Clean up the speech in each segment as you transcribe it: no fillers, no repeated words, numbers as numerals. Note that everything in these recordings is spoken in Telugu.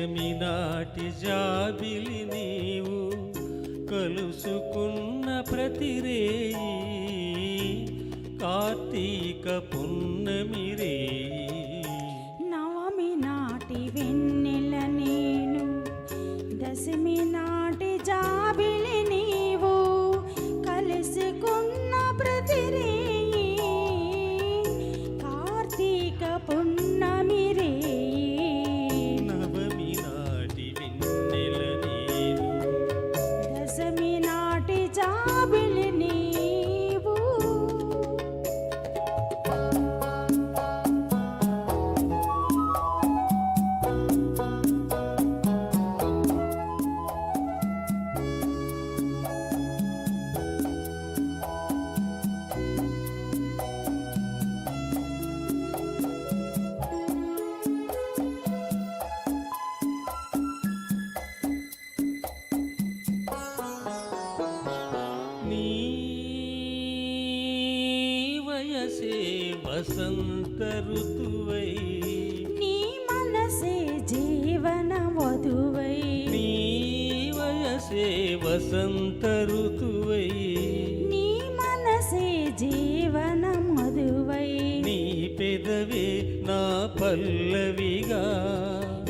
దశమి నాటి జాబిలి నీవు కలుసుకున్న ప్రతిరేయి కార్తీక పున్నమి రేయి నవమి నాటి వెన్నెల నేను దశమి నాటి జాబిలి నీవు కలుసుకున్న ప్రతిరేయి కార్తీక పున్నమి రేయి నవమి నాటి వెన్నెల నేను దశమి నాటి జాబిలి నీవు వసంత ఋతువై నీ మనసే జీవన వధువై నీ వయసే వసంత ఋతువై నీ మనసే జీవన మధువై నీ పెదవే నా పల్లవిగా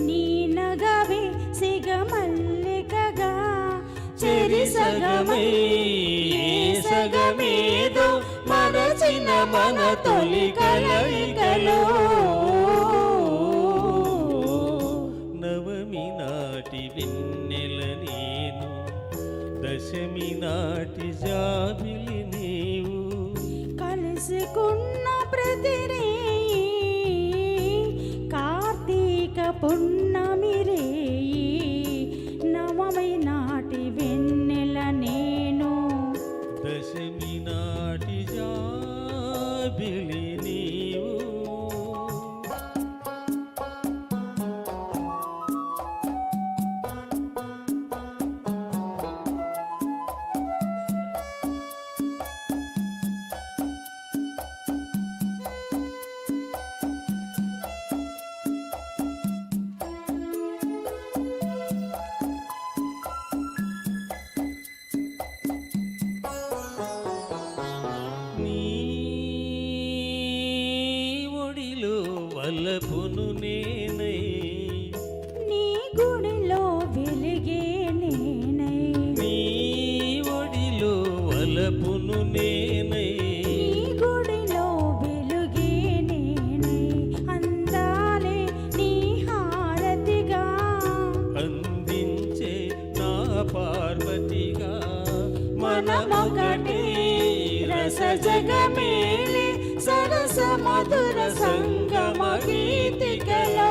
నీ నగవే సిగమల్లికగా చెరి సగమై సగమేదో మరచిన మన తొలి కలయికలో నవమి నాటి వెన్నెల నేను దశమి నాటి జాబిలి నీవు కలుసుకున్న ప్రతిరేయి కార్తీక పున్నమి రేయి నవమి నాటి వెన్నెల నేను దశమి నాటి జాబిలి నీవు వలపును నేనై నీ గుడిలో వెలిగే నేనై నీ ఒడిలో వలపును నేనై నీ గుడిలో వెలుగే నేనై అందాలే నీ హారతిగా అందించే నా పార్వతిగా మనమొకటే రస జగమేలే సరస మధుర సంగమ గీతికలో